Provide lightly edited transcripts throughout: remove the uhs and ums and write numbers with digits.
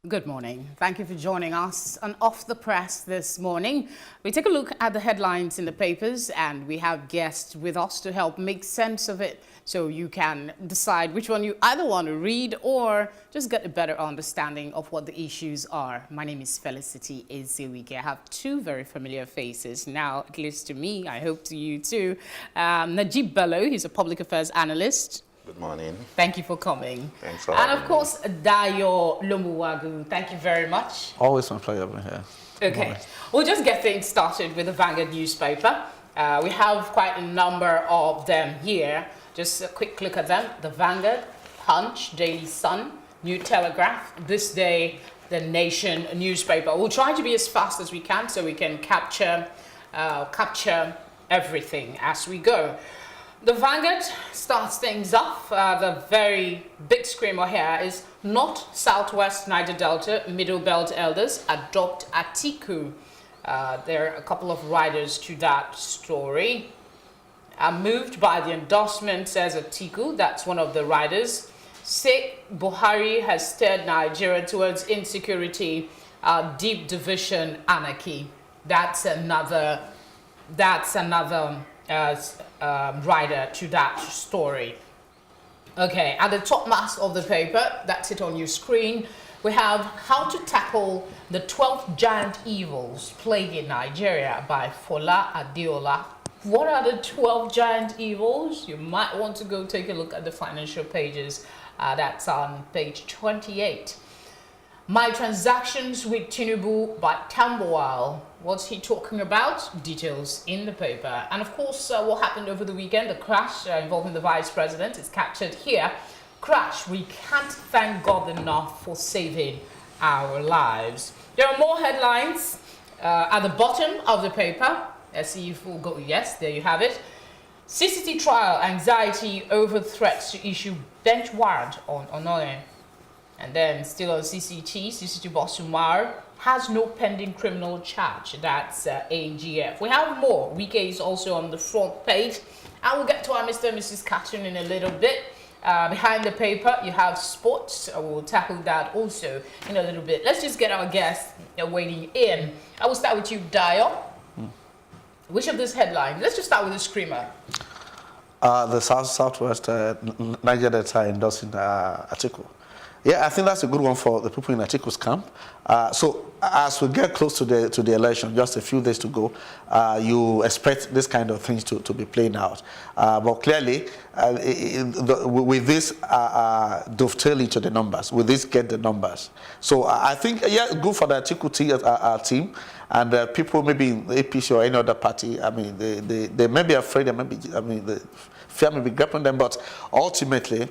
Good morning. Thank you for joining us on Off the Press this morning. We take a look at the headlines in the papers and we have guests with us to help make sense of it so you can decide which one you either want to read or just get a better understanding of what the issues are. My name is Felicity Ezewuike. I have two very familiar faces now, at least to me, I hope to you too. Nejeeb Bello, he's a public affairs analyst. Good morning. Thank you for coming. Thanks for having me. having And of course, Dayo Lomuwagun. Thank you very much. Always my pleasure being here. Okay, we'll just get things started with the Vanguard newspaper. We have quite a number of them here. Just a quick look at them. The Vanguard, Punch, Daily Sun, New Telegraph, This Day, The Nation newspaper. We'll try to be as fast as we can so we can capture everything as we go. The Vanguard starts things off. The very big screamer here is North Southwest Niger Delta Middle Belt elders adopt Atiku. There are a couple of riders to that story. I'm moved by the endorsement, says Atiku. That's one of the riders. Say Buhari has steered Nigeria towards insecurity, deep division, anarchy. That's another rider to that story. Okay, at the top mass of the paper, that's it on your screen, we have How to Tackle the 12 Giant Evils Plaguing Nigeria by Fola Adeola. What are the 12 giant evils? You might want to go take a look at the financial pages. That's on page 28. My Transactions with Tinubu by Tambuwal. What's he talking about? Details in the paper. And of course, what happened over the weekend, the crash involving the vice president is captured here. Crash, we can't thank God enough for saving our lives. There are more headlines at the bottom of the paper. Let's see if we'll go. Yes, there you have it. CCT trial, anxiety over threats to issue bench warrant on Onole. And then still on CCT boss Umar has no pending criminal charge. That's AGF. We have more. Wike is also on the front page. And we'll get to our Mr. and Mrs. Cartoon in a little bit. Behind the paper, you have sports. We'll tackle that also in a little bit. Let's just get our guests waiting in. I will start with you, Dayo. Which of these headlines? Let's just start with the screamer. The Southwest Niger Delta endorsing Atiku. Yeah, I think that's a good one for the people in Atiku's camp. So as we get close to the election, just a few days to go, you expect this kind of things to be playing out. But clearly, with this dovetailing to the numbers, with this get the numbers. So I think, yeah, good for the Atiku team. And people maybe in the APC or any other party, I mean, they may be afraid, the fear may be grappling them, but ultimately,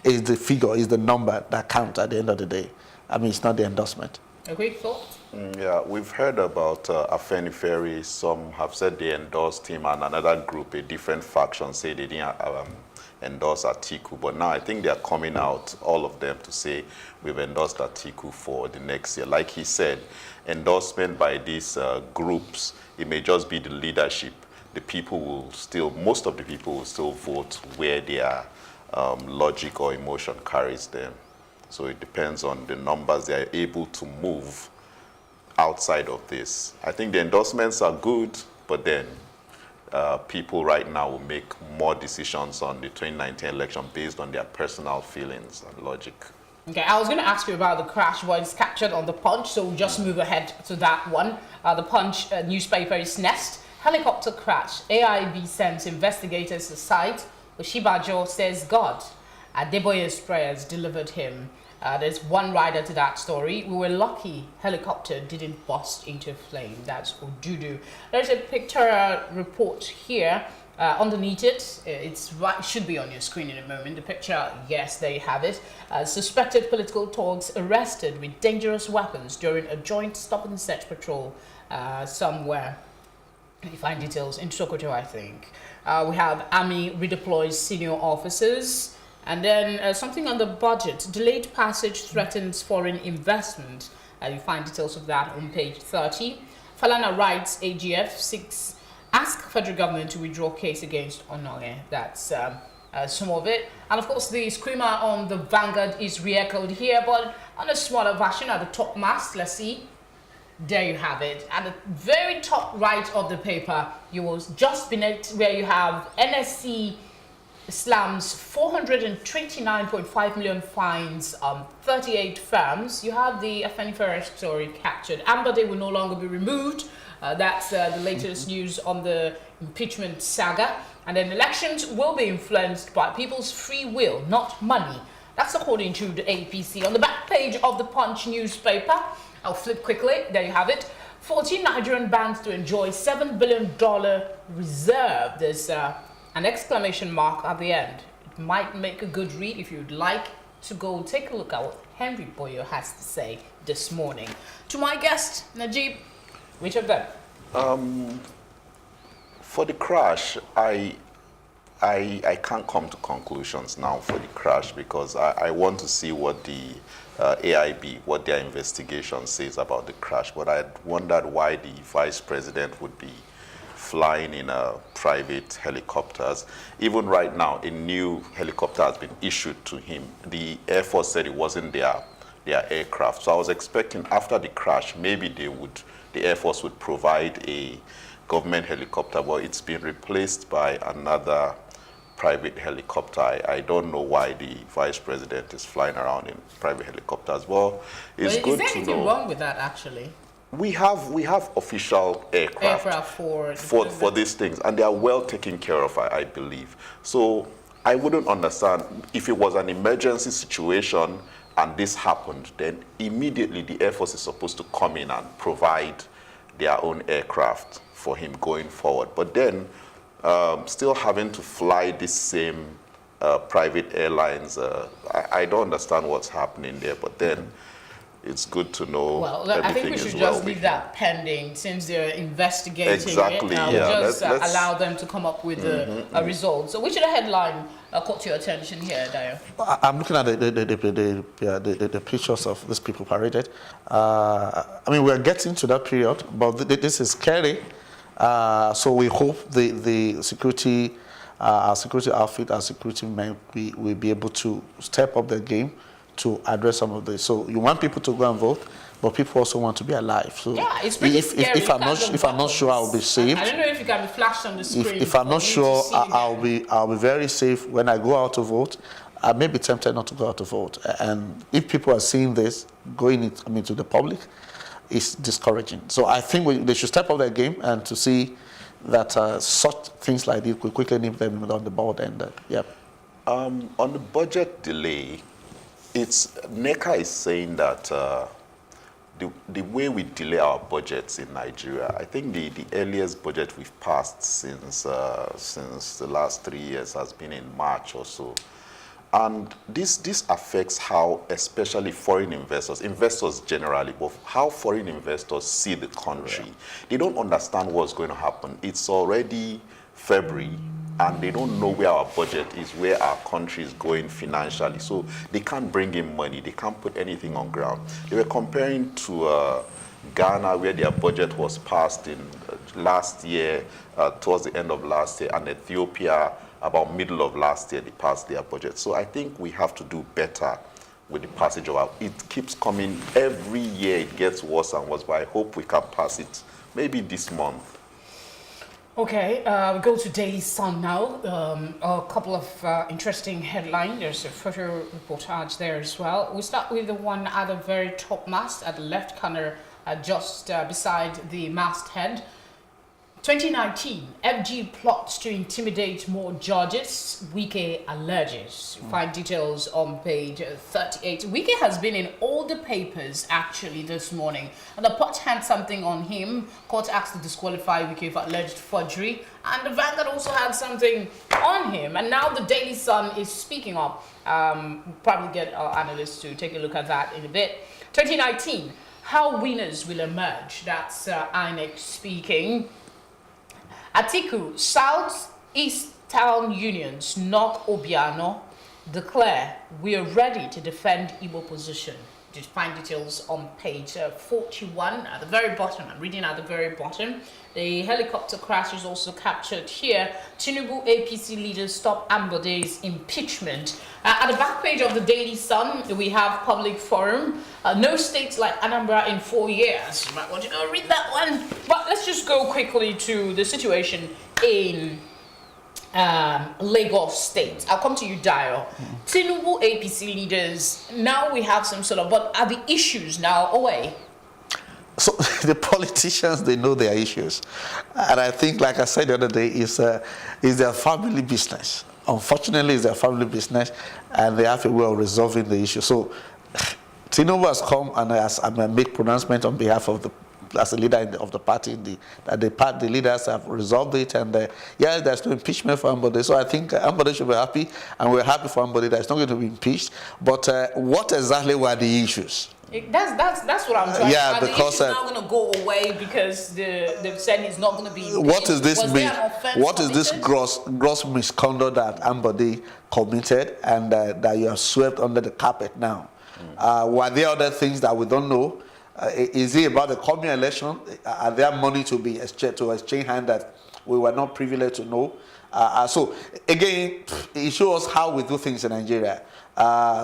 is the figure, is the number that counts at the end of the day. I mean, it's not the endorsement. A quick thought? Yeah, we've heard about Afenifere. Some have said they endorsed him, and another group, a different faction, say they didn't endorse Atiku. But now I think they're coming out, all of them, to say we've endorsed Atiku for the next year. Like he said, endorsement by these groups, it may just be the leadership. The people will still, most of the people will still vote where they are. Logic or emotion carries them. So it depends on the numbers they are able to move outside of this. I think the endorsements are good, but then people right now will make more decisions on the 2019 election based on their personal feelings and logic. Okay, I was going to ask you about the crash was captured on the Punch, so we'll just move ahead to that one. The Punch newspaper is next. Helicopter crash. AIB sends investigators to site. Oshibajo says God. Adeboye's prayers delivered him. There's one rider to that story. We were lucky helicopter didn't burst into flame. That's Odudu. There's a picture report here. Underneath it, it should be on your screen in a moment. The picture, yes, there you have it. Suspected political thugs arrested with dangerous weapons during a joint stop and search patrol somewhere. You find details in Sokoto, I think. We have Army redeploys senior officers. And then something on the budget. Delayed passage threatens foreign investment. You find details of that on page 30. Falana writes AGF 6 ask federal government to withdraw case against Onole. That's some of it. And of course, the screamer on the Vanguard is re-echoed here, but on a smaller version at the top mast. Let's see. There you have it. At the very top right of the paper, you will just beneath where you have NSC slams 429.5 million fines 38 firms. You have the Afenifere story captured. Amber Day will no longer be removed. That's the latest news on the impeachment saga. And then elections will be influenced by people's free will, not money. That's according to the APC. On the back page of the Punch newspaper, I'll flip quickly. There you have it. 14 Nigerian banks to enjoy $7 billion reserve. There's an exclamation mark at the end. It might make a good read if you'd like to go take a look at what Henry Boyo has to say this morning. To my guest, Nejeeb, which of them? For the crash, I can't come to conclusions now for the crash because I want to see what the AIB, what their investigation says about the crash. But I wondered why the vice president would be flying in private helicopters. Even right now, a new helicopter has been issued to him. The Air Force said it wasn't their aircraft. So I was expecting after the crash, maybe the Air Force would provide a government helicopter, but it's been replaced by another private helicopter. I don't know why the vice president is flying around in private helicopters. Well, it's good to know. Is there anything wrong with that, actually? We have official aircraft for these things, and they are well taken care of, I believe. So I wouldn't understand if it was an emergency situation and this happened, then immediately the Air Force is supposed to come in and provide their own aircraft for him going forward. But then still having to fly this same private airlines, I don't understand what's happening there, but then it's good to know. Well, I think we should just leave that pending since they're investigating exactly, it. Yeah. Just allow them to come up with a result. So which of the headline caught your attention here, Dayo? I'm looking at the pictures of these people paraded. I mean, we're getting to that period, but this is scary. So we hope the security, our security outfit, our security men, will be able to step up their game to address some of this. So you want people to go and vote, but people also want to be alive. So yeah, it's pretty scary. If I'm not sure I'll be safe. I don't know if you can be flashed on the screen. If I'm not sure, I'll be very safe when I go out to vote. I may be tempted not to go out to vote. And if people are seeing this going to the public, it's discouraging. So I think they should step up their game and to see that such things like this will quickly nip them on the board. And on the budget delay, NECA is saying that the way we delay our budgets in Nigeria, I think the earliest budget we've passed since the last 3 years has been in March or so. And this affects how, especially foreign investors generally, but how foreign investors see the country. Yeah. They don't understand what's going to happen. It's already February, and they don't know where our budget is, where our country is going financially. So they can't bring in money. They can't put anything on ground. They were comparing to Ghana, where their budget was passed in last year, towards the end of last year, and Ethiopia, about middle of last year, they passed their budget. So I think we have to do better with the passage of our, it keeps coming every year, it gets worse and worse, but I hope we can pass it maybe this month. Okay, we go to Daily Sun now. A couple of interesting headlines. There's a photo reportage there as well. We start with the one at the very top mast at the left corner, just beside the masthead. 2019, FG plots to intimidate more judges. Wike alleges. Find details on page 38. Wike has been in all the papers actually this morning. And the Punch had something on him. Court asked to disqualify Wike for alleged forgery. And the Vanguard also had something on him. And now the Daily Sun is speaking up. We'll probably get our analysts to take a look at that in a bit. 2019, how winners will emerge. That's INEC speaking. Atiku, South East Town Unions, North Obiano, declare we are ready to defend Igbo position. to find details on page 41 at the very bottom. I'm reading at the very bottom. The helicopter crash is also captured here. Tinubu APC leaders stop Ambode's impeachment. At the back page of the Daily Sun, we have public forum. No states like Anambra in 4 years. You might want to go read that one. But let's just go quickly to the situation in Lagos State. I'll come to you, Dayo. Tinubu APC leaders, now we have some sort of, but are the issues now away? So the politicians, they know their issues. And I think, like I said the other day, is their family business. Unfortunately, it's their family business, and they have a way of resolving the issue. So Tinubu has come and has made pronouncement on behalf of the, as a leader of the party, that the leaders have resolved it, and yeah, there's no impeachment for Ambode. So I think Ambode should be happy, and we're happy for Ambode that it's not going to be impeached. But what exactly were the issues? That's what I'm trying. Yeah, to because the issue's not going to go away because they've said it's not going to be. What is this? What is this committed? gross misconduct that Ambode committed, and that you have swept under the carpet now? Were there other things that we don't know? Is it about the coming election? Are there money to be exchange hand that we were not privileged to know? So again, it shows how we do things in Nigeria.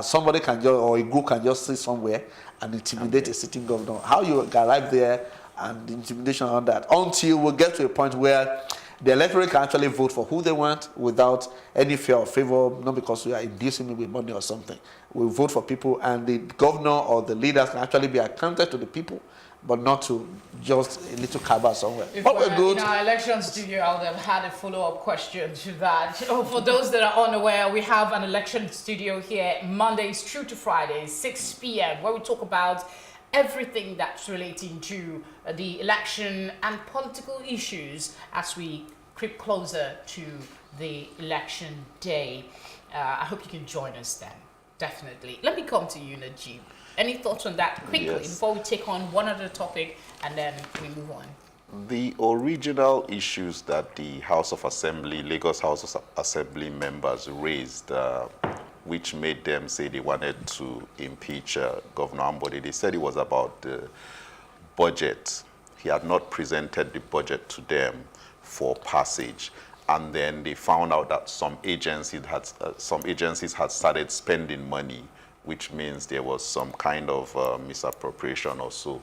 Somebody can just, or a group can just sit somewhere and intimidate a sitting governor. How you arrive there and the intimidation on that, until we get to a point where the electorate can actually vote for who they want without any fear or favor, not because we are inducing them with money or something. We vote for people, and the governor or the leaders can actually be accounted to the people, but not to just a little cabal somewhere. But we're good. In our election studio, I would have had a follow-up question to that. For those that are unaware, we have an election studio here Mondays through to Fridays, 6 p.m., where we talk about everything that's relating to the election and political issues as we creep closer to the election day. I hope you can join us then, definitely. Let me come to you, Nejeeb. Any thoughts on that quickly before we take on one other topic and then we move on? The original issues that the House of Assembly, Lagos House of Assembly members raised, which made them say they wanted to impeach Governor Ambode, they said it was about the budget. He had not presented the budget to them for passage. And then they found out that some agencies had started spending money, which means there was some kind of misappropriation or so.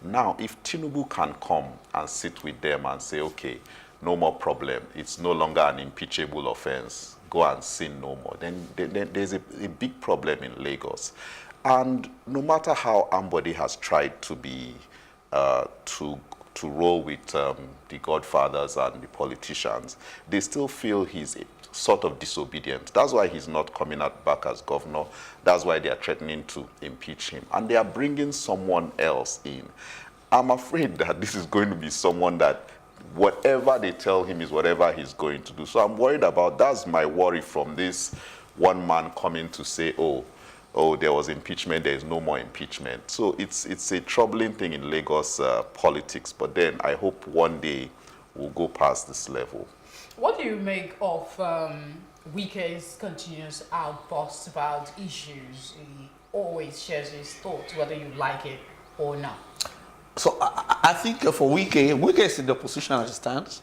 Now, if Tinubu can come and sit with them and say, okay, no more problem, it's no longer an impeachable offense, go and sin no more, then there's a big problem in Lagos. And no matter how Ambode has tried to be, to roll with the godfathers and the politicians, they still feel he's sort of disobedient. That's why he's not coming out back as governor. That's why they are threatening to impeach him. And they are bringing someone else in. I'm afraid that this is going to be someone that whatever they tell him is whatever he's going to do. So I'm worried about, that's my worry from this one man coming to say, oh, there was impeachment, there is no more impeachment. So it's a troubling thing in Lagos politics. But then I hope one day we'll go past this level. What do you make of Wike's continuous outbursts about issues? He always shares his thoughts, whether you like it or not. So I think for Wike is in the position as it stands,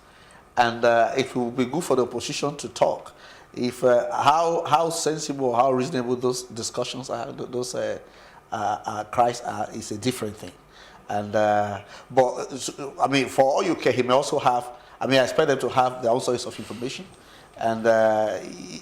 and it will be good for the opposition to talk. If how sensible, how reasonable those discussions are, those cries are, is a different thing. And but I mean, for all you care, he may also have. I mean, I expect them to have their own source of information. And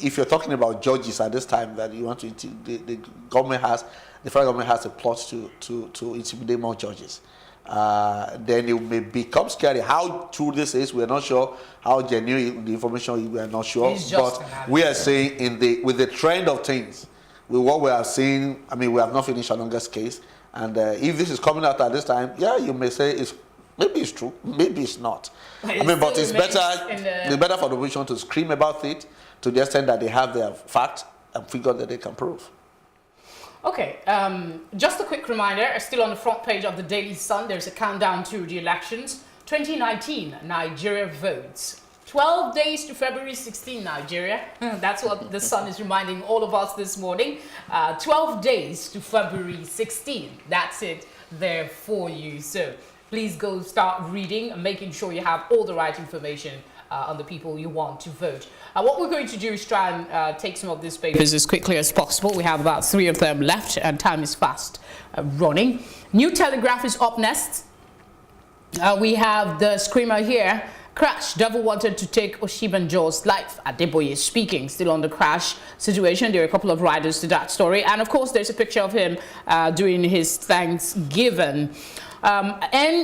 if you're talking about judges at this time, that you want to, the government has, the federal government has a plot to intimidate more judges. Then it may become scary. How true this is, we're not sure. How genuine the information, we're not sure. But we are saying with the trend of things, with what we are seeing, I mean, we have not finished Anonga's case. And if this is coming out at this time, yeah, you may say maybe it's true, maybe it's not. I mean, but it's better for the opposition to scream about it to the extent that they have their facts and figure that they can prove. Okay, just a quick reminder, still on the front page of the Daily Sun, there's a countdown to the elections. 2019, Nigeria votes. 12 days to February 16, Nigeria. That's what the sun is reminding all of us this morning. 12 days to February 16. That's it there for you. So please go start reading and making sure you have all the right information on the people you want to vote. What we're going to do is try and take some of these papers as quickly as possible. We have about 3 of them left and time is fast running. New Telegraph is up next. We have the screamer here. Crash. Devil wanted to take Oshibanjo's life. Adeboye speaking. Still on the crash situation. There are a couple of riders to that story. And of course, there's a picture of him doing his Thanksgiving. NEF,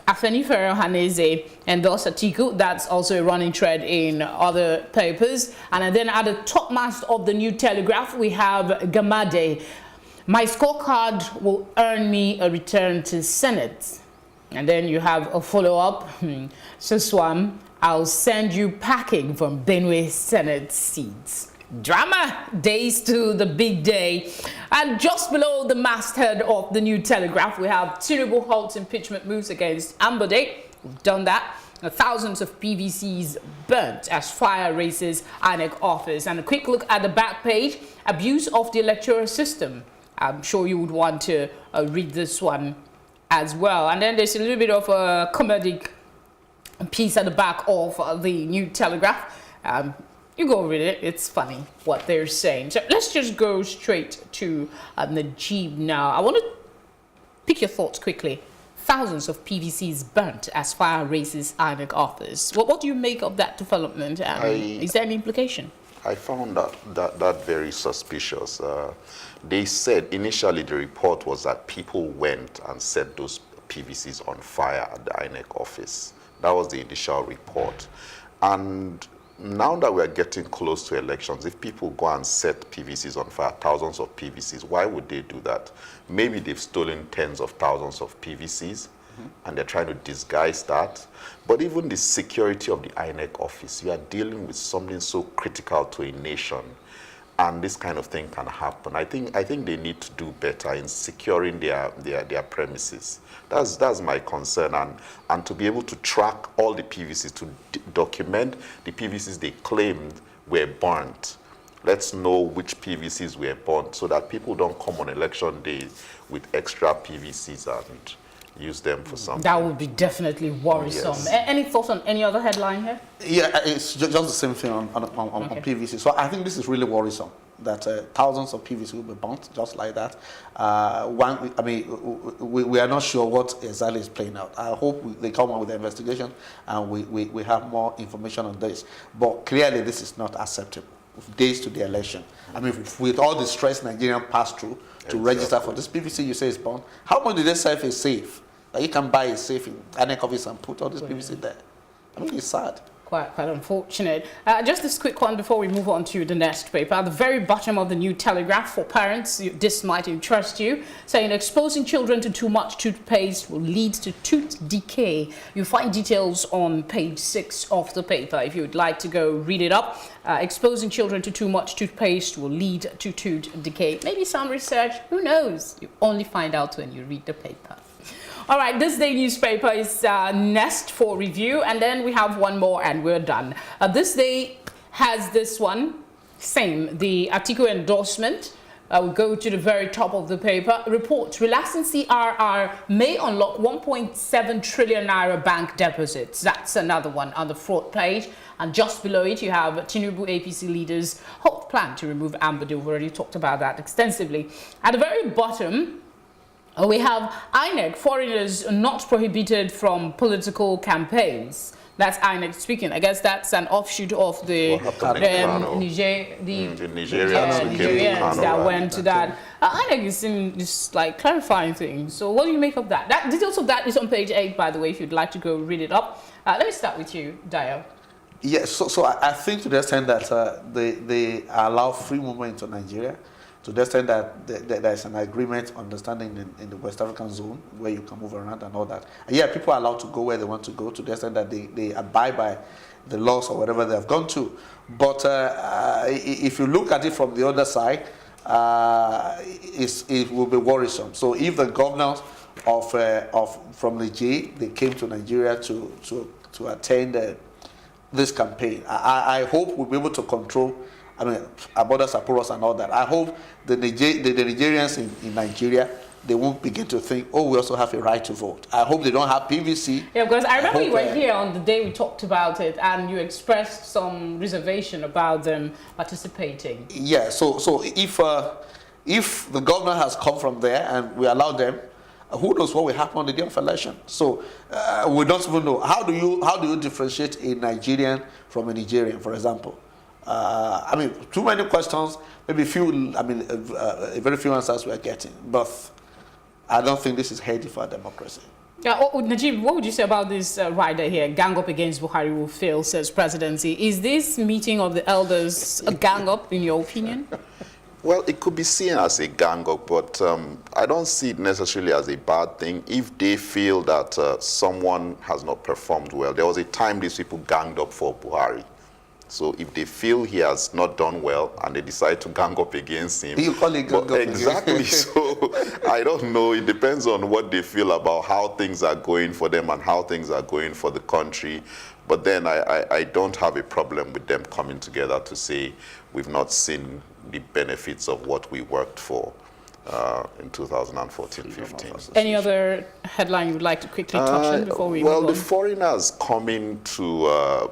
Afenifere Haneze, endorsed Atiku. That's also a running thread in other papers. And then at the topmast of the New Telegraph, we have Gamade. My scorecard will earn me a return to Senate. And then you have a follow-up. Soswam, I'll send you packing from Benue Senate seats. Drama days to the big day. And just below the masthead of the New Telegraph, we have Tinubu halts impeachment moves against Ambode. We've done that. Thousands of PVCs burnt as fire races INEC office. And a quick look at the back page, abuse of the electoral system. I'm sure you would want to read this one as well. And then there's a little bit of a comedic piece at the back of the New Telegraph. You go read it. It's funny what they're saying. So let's just go straight to Nejeeb now. I want to pick your thoughts quickly. Thousands of PVCs burnt as fire races INEC office. What do you make of that development? Is there any implication? I found that very suspicious. They said initially the report was that people went and set those PVCs on fire at the INEC office. That was the initial report. And now that we're getting close to elections, if people go and set PVCs on fire, thousands of PVCs, why would they do that? Maybe they've stolen tens of thousands of PVCs and they're trying to disguise that. But even the security of the INEC office, you are dealing with something so critical to a nation, and this kind of thing can happen. I think they need to do better in securing their premises. That's my concern, and to be able to track all the PVCs, to document the PVCs they claimed were burnt. Let's know which PVCs were burnt so that people don't come on election day with extra PVCs and use them for something. That would be definitely worrisome. Yes. Any thoughts on any other headline here? Yeah, it's just the same thing on PVC. So I think this is really worrisome that thousands of PVC will be burnt just like that. We are not sure what exactly is playing out. I hope they come up with the investigation and we have more information on this. But clearly this is not acceptable. Days to the election. I mean, with all the stress Nigerians pass through to register for this PVC you say is burnt, how much did they sell a safe? Like you can buy a safe in INEC office and put all this PVC there. I mean, it's sad. Quite unfortunate. Just this quick one before we move on to the next paper. At the very bottom of the New Telegraph, for parents, this might interest you, saying exposing children to too much toothpaste will lead to tooth decay. You find details on page 6 of the paper if you would like to go read it up. Exposing children to too much toothpaste will lead to tooth decay. Maybe some research, who knows? You only find out when you read the paper. All right, this day newspaper is next for review, and then we have one more and we're done. This day has this one, same, the Atiku endorsement. We'll go to the very top of the paper. Reports, relaxing CRR may unlock 1.7 trillion naira bank deposits. That's another one on the front page. And just below it, you have Tinubu APC leaders' halt plan to remove Ambode. We've already talked about that extensively. At the very bottom, we have INEC, foreigners not prohibited from political campaigns. That's INEC speaking. I guess that's an offshoot of the Nigerians that went to that. INEC is just like clarifying things. So what do you make of that? Details of that is on page 8, by the way, if you'd like to go read it up. Let me start with you, Dayo. Yes, so I think to the extent that they allow free movement to Nigeria, to the extent that there's an agreement, understanding in the West African zone where you can move around and all that. And yeah, people are allowed to go where they want to go to the extent that they abide by the laws or whatever they have gone to. But if you look at it from the other side, it will be worrisome. So if the governors from Nigeria, they came to Nigeria to to attend this campaign. I hope we'll be able to control, our borders are porous and all that. I hope the Nigerians in Nigeria, they won't begin to think, oh, we also have a right to vote. I hope they don't have PVC. Yeah, because I remember you were here on the day we talked about it, and you expressed some reservation about them participating. Yeah, so if the governor has come from there and we allow them, who knows what will happen on the day of election? So we don't even know. How do you differentiate a Nigerian from a Nigerian, for example? Too many questions, maybe very few answers we are getting, but I don't think this is healthy for democracy. Yeah, Nejeeb, what would you say about this rider here? Gang up against Buhari will fail, says presidency. Is this meeting of the elders a gang up, in your opinion? Well, it could be seen as a gang up, but I don't see it necessarily as a bad thing if they feel that someone has not performed well. There was a time these people ganged up for Buhari. So if they feel he has not done well and they decide to gang up against him. You call it gang up. Exactly. So I don't know. It depends on what they feel about how things are going for them and how things are going for the country. But then I don't have a problem with them coming together to say we've not seen the benefits of what we worked for in 2014-15. Any other headline you would like to quickly touch on before we move on? Well, the foreigners coming to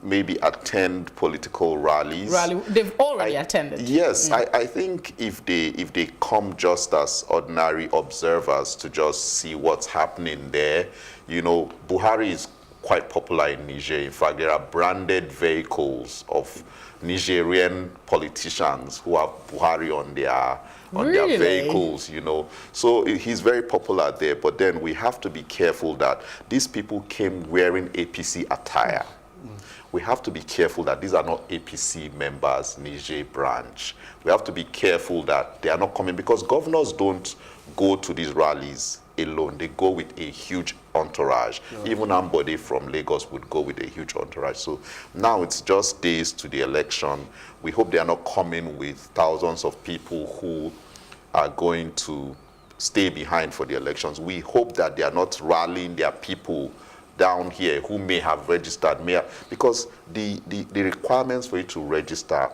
maybe attend political rallies. They've already attended. Yes, I think if they come just as ordinary observers to just see what's happening there, Buhari is quite popular in Niger. In fact, there are branded vehicles of Nigerian politicians who have Buhari on their vehicles, So he's very popular there. But then we have to be careful that these people came wearing APC attire. We have to be careful that these are not APC members, Niger branch. We have to be careful that they are not coming, because governors don't go to these rallies alone. They go with a huge entourage. Yeah. Even Ambode from Lagos would go with a huge entourage. So now it's just days to the election. We hope they are not coming with thousands of people who are going to stay behind for the elections. We hope that they are not rallying their people down here who may have registered, because the requirements for you to register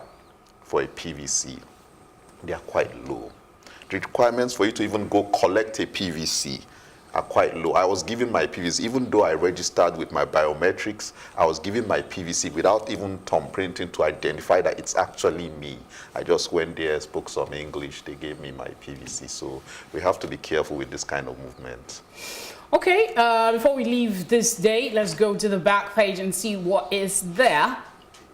for a PVC, they are quite low. The requirements for you to even go collect a PVC are quite low. I was given my PVC, even though I registered with my biometrics, I was given my PVC without even thumbprinting to identify that it's actually me. I just went there, spoke some English, they gave me my PVC. So we have to be careful with this kind of movement. Okay, before we leave this day, let's go to the back page and see what is there.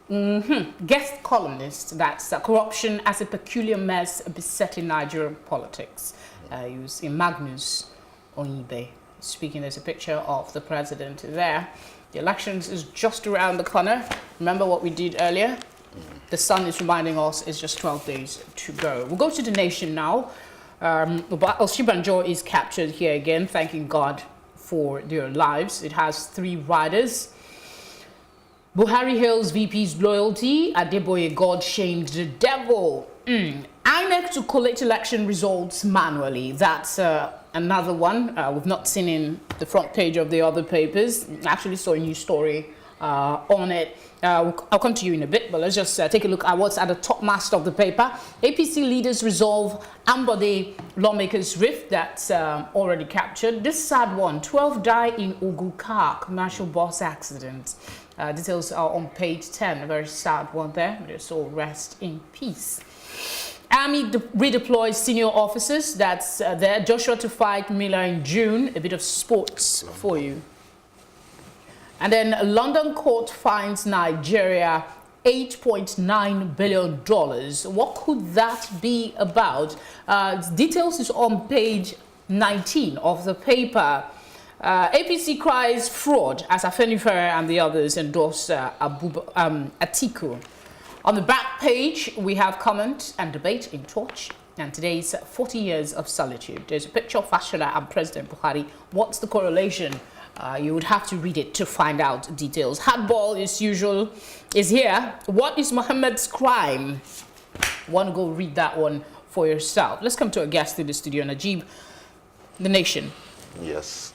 Guest columnist, that's corruption as a peculiar mess besetting Nigerian politics. You see Magnus Onibe speaking. There's a picture of the president there. The elections is just around the corner. Remember what we did earlier? The sun is reminding us it's just 12 days to go. We'll go to the nation now. Oshibanjo is captured here again, thanking God for their lives. It has 3 riders. Buhari hails VP's loyalty. Adeboye, God shamed the devil. INEC to collect election results manually. That's another one we've not seen in the front page of the other papers. I actually saw a new story on it. I'll come to you in a bit, but let's just take a look at what's at the top mast of the paper. APC leaders resolve Ambode lawmakers' rift. That's already captured. This sad one, 12 die in Oguka commercial bus accident. Details are on page 10. A very sad one there, but it's all rest in peace. Army redeploys senior officers. That's there. Joshua to fight Miller in June. A bit of sports for you. And then a London court finds Nigeria $8.9 billion. What could that be about? Details is on page 19 of the paper. APC cries fraud as Afenifere and the others endorse Atiku. On the back page, we have comment and debate in torch. And today's 40 years of solitude. There's a picture of Fashola and President Buhari. What's the correlation? You would have to read it to find out details. Hardball, as usual, is here. What is Mohammed's crime? Want to go read that one for yourself. Let's come to a guest in the studio, Nejeeb, The Nation. Yes.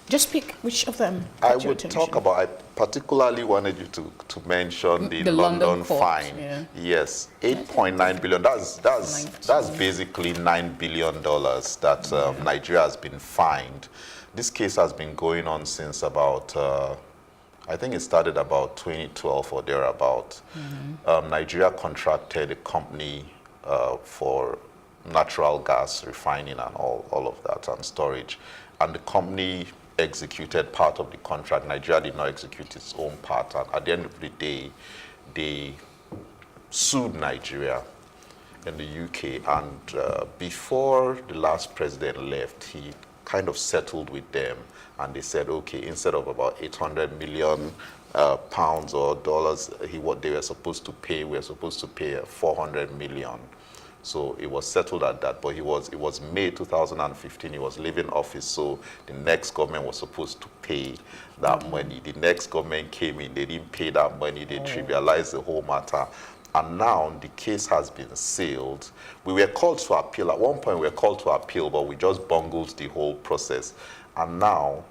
Just pick which of them. I caught your would attention. talk about, I particularly wanted you to mention the London London court, fine. yeah. Yes, 8.9 billion. That's basically $9 billion that Nigeria has been fined. This case has been going on since about, I think it started about 2012 or thereabout. Nigeria contracted a company for natural gas refining and all of that and storage. And the company executed part of the contract. Nigeria did not execute its own part. And at the end of the day, they sued Nigeria in the UK. And before the last president left, he kind of settled with them. And they said, okay, instead of about 800 million pounds or dollars, what they were supposed to pay, we were supposed to pay 400 million. So it was settled at that, but it was May 2015, he was leaving office, so the next government was supposed to pay that money. The next government came in, they didn't pay that money, they trivialized the whole matter. And now the case has been sealed. We were called to appeal. At one point we were called to appeal, but we just bungled the whole process. And now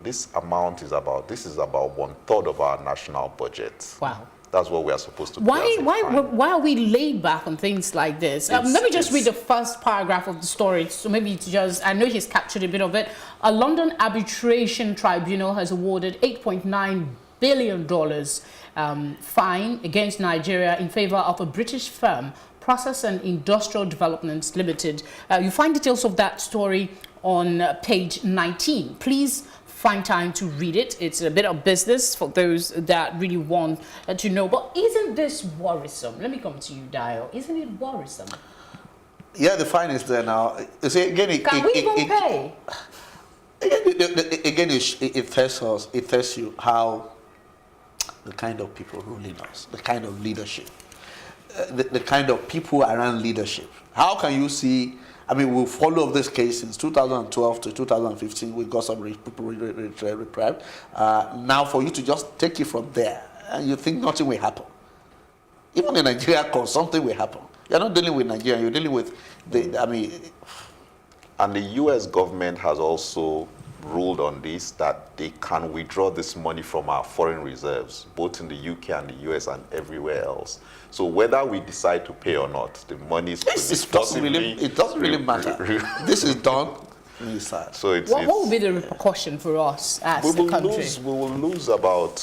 this amount is about 1/3 of our national budget. Wow. That's what we are supposed to do. Why are we laid back on things like this? Let me just read the first paragraph of the story. So maybe it's just, I know he's captured a bit of it. A London arbitration tribunal has awarded $8.9 billion fine against Nigeria in favor of a British firm, Process and Industrial Developments Limited. You find details of that story on page 19. Please find time to read it. It's a bit of business for those that really want to know. But isn't this worrisome? Let me come to you, Dayo. Isn't it worrisome? Yeah, the fine is there now. You see, again, Can we even pay? Again, it tells you how the kind of people ruling us, the kind of leadership, the kind of people around leadership. How can you see? I mean, we'll follow this case since 2012 to 2015. We got some people reprieved. Now, for you to just take it from there, and you think nothing will happen. Even in Nigeria, something will happen. You're not dealing with Nigeria. You're dealing with And the U.S. government has also ruled on this, that they can withdraw this money from our foreign reserves, both in the UK and the US and everywhere else. So whether we decide to pay or not, the money is it doesn't really matter. This is done. So what will be the repercussion for us as a country? We will lose about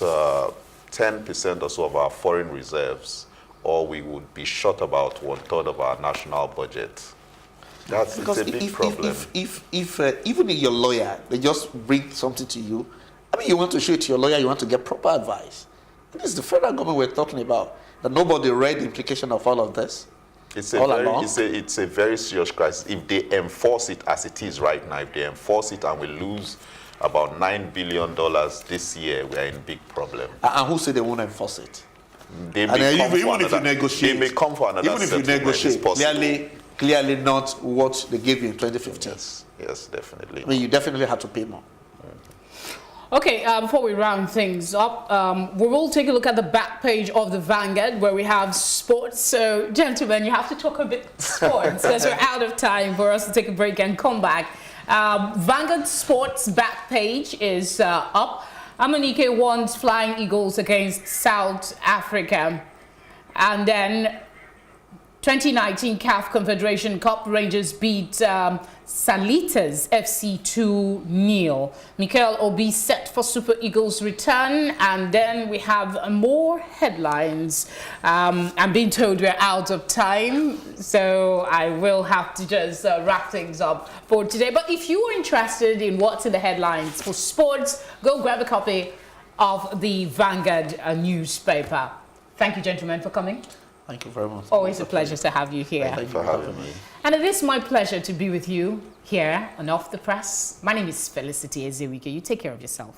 10% or so of our foreign reserves, or we would be short about 1/3 of our national budget. It's a big problem. If even if your lawyer, they just bring something to you, I mean, you want to show it to your lawyer, you want to get proper advice. And this is the federal government we're talking about. That nobody read the implication of all of this. It's a very serious crisis. If they enforce it as it is right now, if they enforce it and we lose about $9 billion this year, we are in big problem. And who said they won't enforce it? They may come even if you negotiate, they may come for another even if you negotiate, clearly not what they gave you in 2015. Yes, definitely. I mean, you definitely have to pay more. Okay, before we round things up, we will take a look at the back page of the Vanguard where we have sports. So, gentlemen, you have to talk a bit sports because we're out of time for us to take a break and come back. Vanguard Sports back page is up. Amunike wants Flying Eagles against South Africa. And then 2019 CAF Confederation Cup, Rangers beat Salitas FC 2-0. Mikel Obi set for Super Eagles return, and then we have more headlines. I'm being told we're out of time, so I will have to just wrap things up for today. But if you are interested in what's in the headlines for sports, go grab a copy of the Vanguard newspaper. Thank you, gentlemen, for coming. Thank you very much. Always a pleasure to have you here. Thank you for having me. And it is my pleasure to be with you here on Off the Press. My name is Felicity Ezewuike. You take care of yourself.